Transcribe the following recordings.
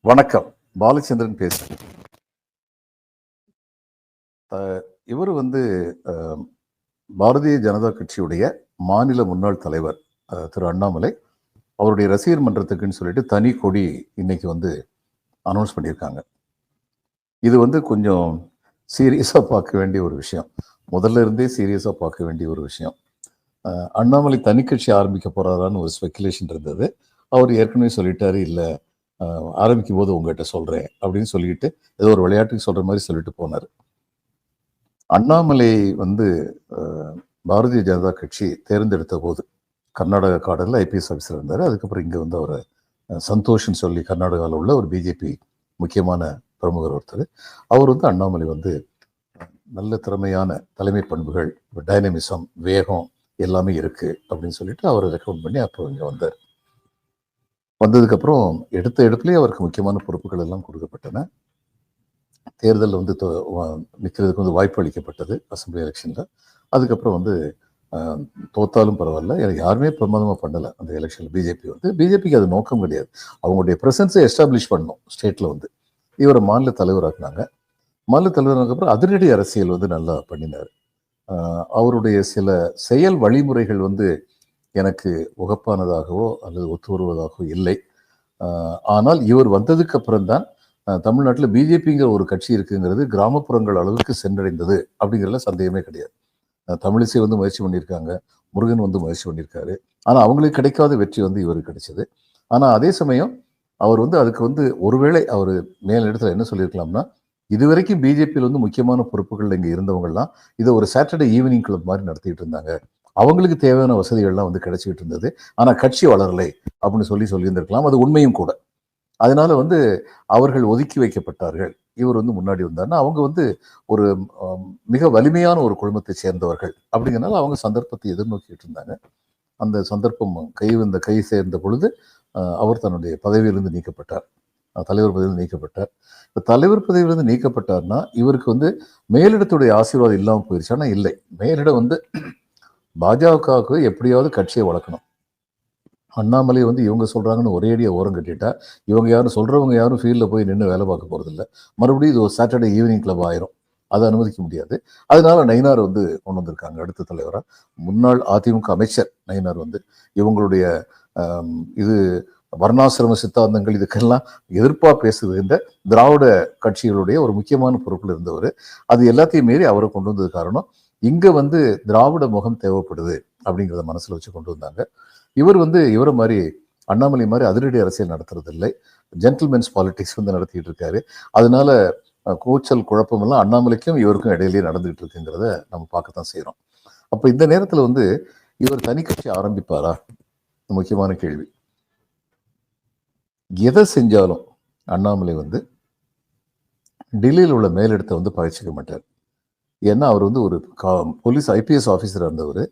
வணக்கம். பாலச்சந்திரன் பேசுறேன். இவர் வந்து அ பாரதிய ஜனதா கட்சியுடைய மாநில முன்னாள் தலைவர் திரு அண்ணாமலை. அவருடைய ரசிகர் மன்றத்துக்குன்னு சொல்லிட்டு தனி கொடி இன்னைக்கு வந்து அனௌன்ஸ் பண்ணியிருக்காங்க. இது வந்து கொஞ்சம் சீரியஸா பார்க்க வேண்டிய ஒரு விஷயம். முதல்ல இருந்தே சீரியஸா பார்க்க வேண்டிய ஒரு விஷயம். அண்ணாமலை தனி கட்சி ஆரம்பிக்க போறாரான்னு ஒரு ஸ்பெக்குலேஷன் இருந்தது. அவர் ஏற்கனவே சொல்லிட்டாரு, இல்ல ஆரம்பிக்கும் போது உங்ககிட்ட சொல்றேன் அப்படின்னு சொல்லிட்டு ஏதோ ஒரு விளையாட்டுக்கு சொல்ற மாதிரி சொல்லிட்டு போனார். அண்ணாமலை வந்து பாரதிய ஜனதா கட்சி தேர்ந்தெடுத்த போது கர்நாடக காடரில் ஐபிஎஸ் ஆஃபீஸர் இருந்தார். அதுக்கப்புறம் இங்கே வந்து அவர் சந்தோஷ்னு சொல்லி கர்நாடகாவில் உள்ள ஒரு பிஜேபி முக்கியமான பிரமுகர் ஒருத்தர். அவர் வந்து அண்ணாமலை வந்து நல்ல திறமையான தலைமை பண்புகள், டைனமிசம், வேகம் எல்லாமே இருக்குது அப்படின்னு சொல்லிட்டு அவரை ரெக்கமெண்ட் பண்ணி அப்போ இங்கே வந்தார். வந்ததுக்கப்புறம் எடுத்த இடத்துலேயே அவருக்கு முக்கியமான பொறுப்புகள் எல்லாம் கொடுக்கப்பட்டன. தேர்தலில் வந்து நிற்கிறதுக்கு வந்து வாய்ப்பு அளிக்கப்பட்டது அசம்பிளி எலெக்ஷனில். அதுக்கப்புறம் வந்து தோத்தாலும் பரவாயில்ல, எனக்கு யாருமே பிரமாதமாக பண்ணலை அந்த எலெக்ஷனில். பிஜேபிக்கு அது நோக்கம் கிடையாது. அவங்களுடைய ப்ரெசன்ஸை எஸ்டாப்ளிஷ் பண்ணணும் ஸ்டேட்டில். வந்து இவரை மாநில தலைவராக்குனாங்க. மாநில தலைவரானதுக்கப்புறம் அதிரடி அரசியல் வந்து நல்லா பண்ணினார். அவருடைய சில செயல் வழிமுறைகள் வந்து எனக்கு உகப்பானதாகவோ அல்லது ஒத்து வருவதாகவோ இல்லை. ஆனால் இவர் வந்ததுக்கு அப்புறம்தான் தமிழ்நாட்டில் பிஜேபிங்கிற ஒரு கட்சி இருக்குங்கிறது கிராமப்புறங்கள் அளவுக்கு சென்றடைந்தது அப்படிங்கிறதுல சந்தேகமே கிடையாது. தமிழிசை வந்து முயற்சி பண்ணியிருக்காங்க, முருகன் வந்து முயற்சி பண்ணியிருக்காரு. ஆனால் அவங்களுக்கு கிடைக்காத வெற்றி வந்து இவருக்கு கிடைச்சது. ஆனால் அதே சமயம் அவர் வந்து அதுக்கு வந்து ஒருவேளை அவர் மேல் இடத்துல என்ன சொல்லியிருக்கலாம்னா, இதுவரைக்கும் பிஜேபியில் வந்து முக்கியமான பொறுப்புகள் இங்கே இருந்தவங்கலாம் இதை ஒரு சாட்டர்டே ஈவினிங் கிளப் மாதிரி நடத்திட்டு இருந்தாங்க. அவங்களுக்கு தேவையான வசதிகள்லாம் வந்து கிடைச்சிக்கிட்டு இருந்தது. ஆனால் கட்சி வளரலை அப்படின்னு சொல்லியிருந்திருக்கலாம். அது உண்மையும் கூட. அதனால வந்து அவர்கள் ஒதுக்கி வைக்கப்பட்டார்கள். இவர் வந்து முன்னாடி வந்தார்னா அவங்க வந்து ஒரு மிக வலிமையான ஒரு குழுமத்தை சேர்ந்தவர்கள் அப்படிங்கிறனால அவங்க சந்தர்ப்பத்தை எதிர்நோக்கிட்டு இருந்தாங்க. அந்த சந்தர்ப்பம் கை சேர்ந்த பொழுது அவர் தன்னுடைய பதவியிலிருந்து நீக்கப்பட்டார். தலைவர் பதவியில் நீக்கப்பட்டார். இப்போ தலைவர் பதவியிலிருந்து நீக்கப்பட்டார்னா இவருக்கு வந்து மேலிடத்துடைய ஆசீர்வாதம் இல்லாமல் போயிடுச்சு. ஆனால் இல்லை, மேலிடம் வந்து பாஜகவுக்கு எப்படியாவது கட்சியை வளர்க்கணும். அண்ணாமலை வந்து இவங்க சொல்கிறாங்கன்னு ஒரேடியாக ஓரம் கட்டிட்டா இவங்க யாரும் சொல்கிறவங்க யாரும் ஃபீல்டில் போய் நின்று வேலை பார்க்க போகிறதில்ல. மறுபடியும் இது ஒரு சாட்டர்டே ஈவினிங் கிளப் ஆயிரும். அதை அனுமதிக்க முடியாது. அதனால நயினார் வந்து கொண்டு வந்திருக்காங்க அடுத்த தலைவராக. முன்னாள் அதிமுக அமைச்சர் நயினார் வந்து இவங்களுடைய இது வர்ணாசிரம சித்தாந்தங்கள் இதுக்கெல்லாம் எதிர்ப்பாக பேசுகின்ற திராவிட கட்சிகளுடைய ஒரு முக்கியமான பொறுப்பில் இருந்தவர். அது எல்லாத்தையும் மீறி அவரை கொண்டு வந்தது காரணம் இங்கே வந்து திராவிட முகம் தேவைப்படுது அப்படிங்கிறத மனசில் வச்சு கொண்டு வந்தாங்க. இவர் வந்து இவரை மாதிரி அண்ணாமலை மாதிரி அதிரடி அரசியல் நடத்துறது இல்லை. ஜென்டில்மென்ஸ் பாலிடிக்ஸ் வந்து நடத்திட்டு இருக்காரு. அதனால கூச்சல் குழப்பம் எல்லாம் அண்ணாமலைக்கும் இவருக்கும் இடையிலேயே நடந்துகிட்டு இருக்குங்கிறத நம்ம பார்க்கத்தான் செய்கிறோம். அப்போ இந்த நேரத்தில் வந்து இவர் தனி கட்சி ஆரம்பிப்பாரா? முக்கியமான கேள்வி. எதை செஞ்சாலும் அண்ணாமலை வந்து டெல்லியில் உள்ள மேலிடத்தை வந்து பகிர்ச்சிக்க மாட்டார். ஏன்னா அவர் வந்து ஒரு போலீஸ் ஐபிஎஸ் ஆஃபீஸராக இருந்தவர்.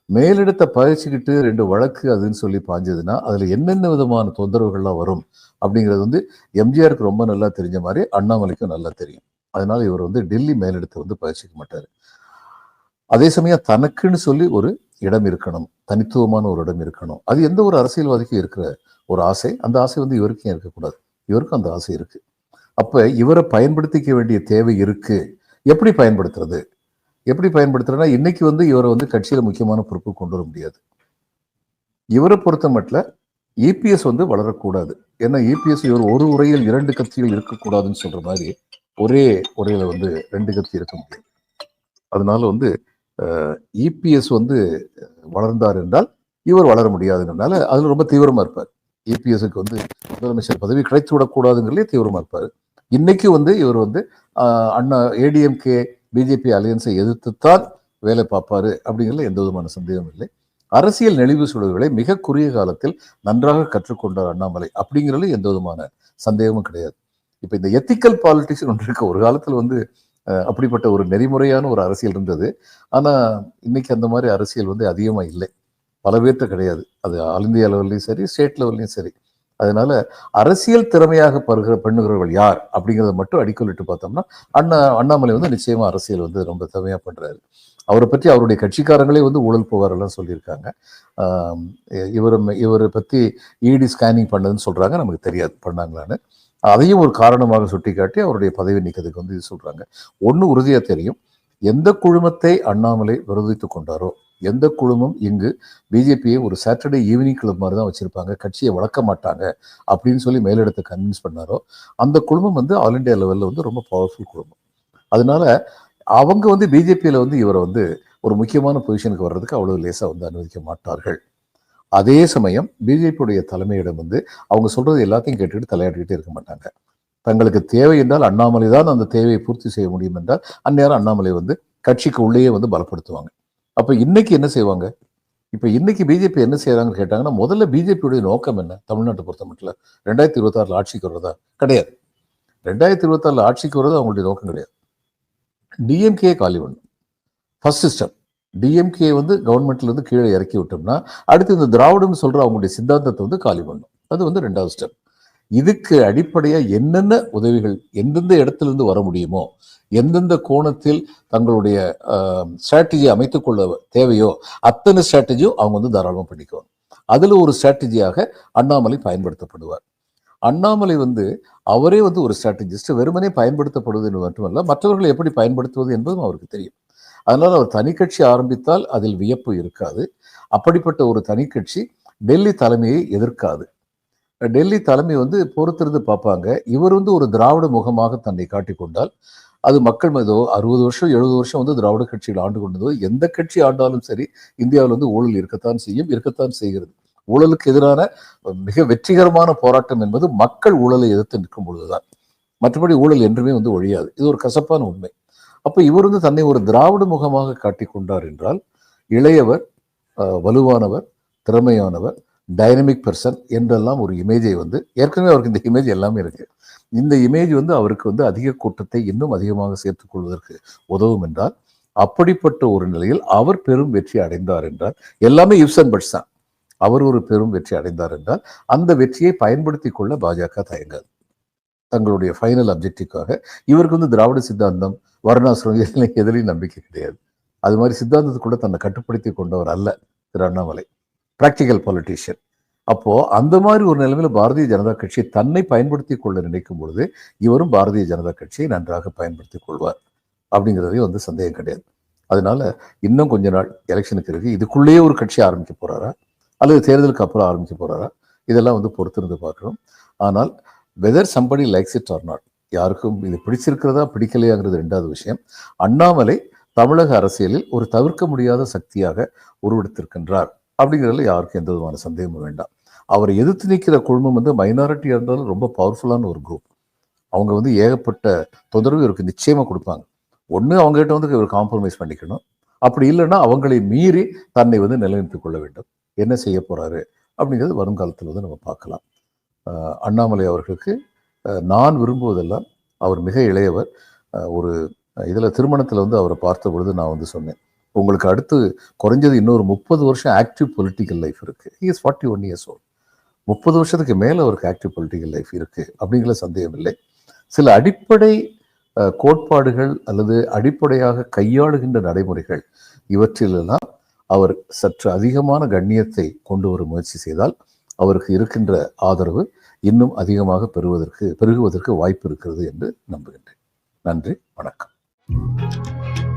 மேலிடத்தை பயிற்சிக்கிட்டு 2 வழக்கு அதுன்னு சொல்லி பாஞ்சதுன்னா அதில் என்னென்ன விதமான தொந்தரவுகள்லாம் வரும் அப்படிங்கிறது வந்து எம்ஜிஆருக்கு ரொம்ப நல்லா தெரிஞ்ச மாதிரி அண்ணாமலைக்கும் நல்லா தெரியும். அதனால இவர் வந்து டெல்லி மேலிடத்தை வந்து பயிற்சிக்க மாட்டார். அதே சமயம் தனக்குன்னு சொல்லி ஒரு இடம் இருக்கணும், தனித்துவமான ஒரு இடம் இருக்கணும். அது எந்த ஒரு அரசியல்வாதிக்கும் இருக்கிற ஒரு ஆசை. அந்த ஆசை வந்து இவருக்கும் இருக்கக்கூடாது. இவருக்கும் அந்த ஆசை இருக்கு. அப்போ இவரை பயன்படுத்திக்க வேண்டிய தேவை இருக்கு. எப்படி பயன்படுத்துறது? இன்னைக்கு வந்து இவரை வந்து கட்சியில முக்கியமான பொறுப்பு கொண்டு வர முடியாது. இவரை பொறுத்த மட்டும் இபிஎஸ் வந்து வளரக்கூடாது. ஏன்னா இபிஎஸ் இவர் ஒரு உரையில் 2 கட்சிகள் இருக்கக்கூடாதுன்னு சொல்ற மாதிரி ஒரே உரையில வந்து 2 கட்சி இருக்க முடியாது. அதனால வந்து இபிஎஸ் வந்து வளர்ந்தார் என்றால் இவர் வளர முடியாதுன்றனால அதுல ரொம்ப தீவிரமா இருப்பார். இபிஎஸ்க்கு வந்து முதலமைச்சர் பதவி கிடைத்து விடக்கூடாதுங்கிறதே தீவிரமா இருப்பார். இன்னைக்கு வந்து இவர் வந்து அண்ணா ஏடிஎம்கே பிஜேபி அலையன்ஸை எதிர்த்துத்தான் வேலை பார்ப்பாரு அப்படிங்கிறதுல எந்த விதமான சந்தேகமும் இல்லை. அரசியல் நெளிவு சுழல்களை மிக குறுகிய காலத்தில் நன்றாக கற்றுக்கொண்டார் அண்ணாமலை அப்படிங்கிறதுல எந்த விதமான சந்தேகமும் கிடையாது. இப்போ இந்த எத்திக்கல் பாலிடிக்ஸ் ஒன்று இருக்கு. ஒரு காலத்தில் வந்து அப்படிப்பட்ட ஒரு நெறிமுறையான ஒரு அரசியல் இருந்தது. ஆனால் இன்னைக்கு அந்த மாதிரி அரசியல் வந்து அதிகமாக இல்லை, பல பேர்த்த கிடையாது. அது ஆல் இந்தியா லெவல்லையும் சரி, ஸ்டேட் லெவல்லையும் சரி. அதனால அரசியல் திறமையாக பண்ணுகிறவர்கள் யார் அப்படிங்கிறத மட்டும் அடிக்கொள்ளிட்டு பார்த்தோம்னா அண்ணாமலை வந்து நிச்சயமா அரசியல் வந்து ரொம்ப திறமையா பண்றாரு. அவரை பற்றி அவருடைய கட்சிக்காரங்களே வந்து ஊழல் புகாரெல்லாம் சொல்லியிருக்காங்க. இவரை பற்றி இடி ஸ்கேனிங் பண்ணதுன்னு சொல்றாங்க. நமக்கு தெரியாது பண்ணாங்களான்னு. அதையும் ஒரு காரணமாக சுட்டிக்காட்டி அவருடைய பதவி நீக்கத்துக்கு வந்து இது சொல்றாங்க. ஒன்று உறுதியா தெரியும், எந்த குழுமத்தை அண்ணாமலை விரோதித்துக் கொண்டாரோ, எந்த குழுமம் இங்கு பிஜேபியை ஒரு சாட்டர்டே ஈவினிங் கிளப் மாதிரி தான் வச்சிருப்பாங்க, கட்சியை வளர்க்க மாட்டாங்க அப்படின்னு சொல்லி மேலிடத்தை கன்வின்ஸ் பண்ணாரோ, அந்த குழுமம் வந்து ஆல் இண்டியா லெவலில் வந்து ரொம்ப பவர்ஃபுல் குழுமம். அதனால அவங்க வந்து பிஜேபியில் வந்து இவரை வந்து ஒரு முக்கியமான பொசிஷனுக்கு வர்றதுக்கு அவ்வளவு லேசாக வந்து அனுமதிக்க மாட்டார்கள். அதே சமயம் பிஜேபியுடைய தலைமையிடம் வந்து அவங்க சொல்றது எல்லாத்தையும் கேட்டுக்கிட்டு தலையாட்டிக்கிட்டே இருக்க மாட்டாங்க. தங்களுக்கு தேவை என்றால் அண்ணாமலை தான் அந்த தேவையை பூர்த்தி செய்ய முடியும் என்றால் அந்நேரம் அண்ணாமலை வந்து கட்சிக்கு உள்ளேயே வந்து பலப்படுத்துவாங்க. அப்ப இன்னைக்கு என்ன செய்வாங்க? இப்ப இன்னைக்கு பிஜேபி என்ன செய்யறாங்கன்னு கேட்டாங்கன்னா, முதல்ல பிஜேபியுடைய நோக்கம் என்ன? தமிழ்நாட்டை பொறுத்த மட்டும் 2026 ஆட்சிக்கு வர்றதா கிடையாது. 2026 ஆட்சிக்கு வர்றது அவங்களுடைய நோக்கம் கிடையாது. டிஎம்கே காலி பண்ணும் ஃபர்ஸ்ட் ஸ்டெப். டிஎம்கே வந்து கவர்மெண்ட்ல இருந்து கீழே இறக்கி விட்டோம்னா அடுத்து இந்த திராவிடம் சொல்ற அவங்களுடைய சித்தாந்தத்தை வந்து காலி பண்ணும். அது வந்து 2வது ஸ்டெப். இதுக்கு அடிப்படையா என்னென்ன உதவிகள் எந்தெந்த இடத்துல இருந்து வர முடியுமோ, எந்தெந்த கோணத்தில் தங்களுடைய ஸ்ட்ராட்டஜி அமைத்துக் கொள்ள தேவையோ அத்தனை ஸ்ட்ராட்டஜியும் அவங்க வந்து தாராளமாக பண்ணிக்குவாங்க. அதுல ஒரு ஸ்ட்ராட்டஜியாக அண்ணாமலை பயன்படுத்தப்படுவார். அண்ணாமலை வந்து அவரே வந்து ஒரு ஸ்ட்ராட்டஜிஸ்ட், வெறுமனே பயன்படுத்தப்படுவது என்று மட்டுமல்ல, மற்றவர்களை எப்படி பயன்படுத்துவது என்பதும் அவருக்கு தெரியும். அதனால அவர் தனி கட்சி ஆரம்பித்தால் அதில் வியப்பு இருக்காது. அப்படிப்பட்ட ஒரு தனி கட்சி டெல்லி தலைமையை எதிர்க்காது. டெல்லி தலைமை வந்து பொறுத்திருந்து பார்ப்பாங்க. இவர் வந்து ஒரு திராவிட முகமாக தன்னை காட்டிக்கொண்டால் அது மக்கள் மீதோ 60 வருஷம் 70 வருஷம் வந்து திராவிட கட்சிகள் ஆண்டு கொண்டதோ, எந்த கட்சி ஆண்டாலும் சரி இந்தியாவில் வந்து ஊழல் இருக்கத்தான் செய்யும், இருக்கத்தான் செய்கிறது. ஊழலுக்கு எதிரான மிக வெற்றிகரமான போராட்டம் என்பது மக்கள் ஊழலை எதிர்த்து நிற்கும் பொழுதுதான். மற்றபடி ஊழல் என்றுமே வந்து ஒழியாது. இது ஒரு கசப்பான உண்மை. அப்ப இவர் வந்து தன்னை ஒரு திராவிட முகமாக காட்டிக்கொண்டார் என்றால், இளையவர், வலுவானவர், திறமையானவர், டைனமிக் பர்சன் என்றெல்லாம் ஒரு இமேஜை வந்து ஏற்கனவே அவருக்கு இந்த இமேஜ் எல்லாமே இருக்கு. இந்த இமேஜ் வந்து அவருக்கு வந்து அதிக கூட்டத்தை இன்னும் அதிகமாக சேர்த்துக் கொள்வதற்கு உதவும் என்றால், அப்படிப்பட்ட ஒரு நிலையில் அவர் பெரும் வெற்றி அடைந்தார் என்றால், எல்லாமே இஃப்ஸ் அண்ட் பட்ஸ் தான். அவர் ஒரு பெரும் வெற்றி அடைந்தார் என்றால் அந்த வெற்றியை பயன்படுத்தி கொள்ள பாஜக தயங்காது. தங்களுடைய ஃபைனல் அப்ஜெக்டிவ்காக இவருக்கு வந்து திராவிட சித்தாந்தம், வர்ணாசிரம் எதிலையும் நம்பிக்கை கிடையாது. அது மாதிரி சித்தாந்தத்துக்குள்ள தன்னை கட்டுப்படுத்தி கொண்டவர் அல்ல திரு அண்ணாமலை. Practical politician. அப்போ அந்த மாதிரி ஒரு நிலைமையில பாரதிய ஜனதா கட்சியை தன்னை பயன்படுத்தி கொள்ள நினைக்கும் பொழுது இவரும் பாரதிய ஜனதா கட்சியை நன்றாக பயன்படுத்தி கொள்வார் அப்படிங்கிறதே வந்து சந்தேகம் கிடையாது. அதனால இன்னும் கொஞ்ச நாள் எலெக்ஷனுக்கு இருக்கு, இதுக்குள்ளேயே ஒரு கட்சி ஆரம்பிக்க போறாரா அல்லது தேர்தலுக்கு அப்புறம் ஆரம்பிக்க போறாரா, இதெல்லாம் வந்து பொறுத்திருந்து பார்க்கணும். ஆனால் whether somebody likes it or not, யாருக்கும் இது பிடிச்சிருக்கிறதா பிடிக்கலையாங்கிறது 2வது விஷயம். அண்ணாமலை தமிழக அரசியலில் ஒரு தவிர்க்க முடியாத சக்தியாக உருவெடுத்திருக்கின்றார் அப்படிங்கிறதுல யாருக்கும் எந்த விதமான சந்தேகமும் வேண்டாம். அவரை எதிர்த்து நிற்கிற குழுமம் வந்து மைனாரிட்டியாக இருந்தாலும் ரொம்ப பவர்ஃபுல்லான ஒரு குரூப். அவங்க வந்து ஏகப்பட்ட தொந்தரவு இவருக்கு நிச்சயமாக கொடுப்பாங்க. ஒன்று அவங்ககிட்ட வந்து இவர் காம்ப்ரமைஸ் பண்ணிக்கணும், அப்படி இல்லைன்னா அவங்களை மீறி தன்னை வந்து நிலைநிறுத்திக் கொள்ள வேண்டும். என்ன செய்ய போறாரு அப்படிங்கிறது வருங்காலத்தில் வந்து நம்ம பார்க்கலாம். அண்ணாமலை அவர்களுக்கு நான் விரும்புவதெல்லாம், அவர் மிக இளையவர். ஒரு இதில் திருமணத்தில் வந்து அவரை பார்த்த பொழுது நான் வந்து சொன்னேன், உங்களுக்கு அடுத்து குறைஞ்சது இன்னொரு 30 வருஷம் ஆக்டிவ் பொலிட்டிக்கல் லைஃப் இருக்கு. He is 41 years old. 30 வருஷத்துக்கு மேலே அவருக்கு ஆக்டிவ் பொலிட்டிக்கல் லைஃப் இருக்கு அப்படிங்கிற சந்தேகம் இல்லை. சில அடிப்படை கோட்பாடுகள் அல்லது அடிப்படையாக கையாளுகின்ற நடைமுறைகள் இவற்றிலெல்லாம் அவர் சற்று அதிகமான கண்ணியத்தை கொண்டு வர முயற்சி செய்தால் அவருக்கு இருக்கின்ற ஆதரவு இன்னும் அதிகமாக பெருகுவதற்கு வாய்ப்பு இருக்கிறது என்று நம்புகின்றேன். நன்றி, வணக்கம்.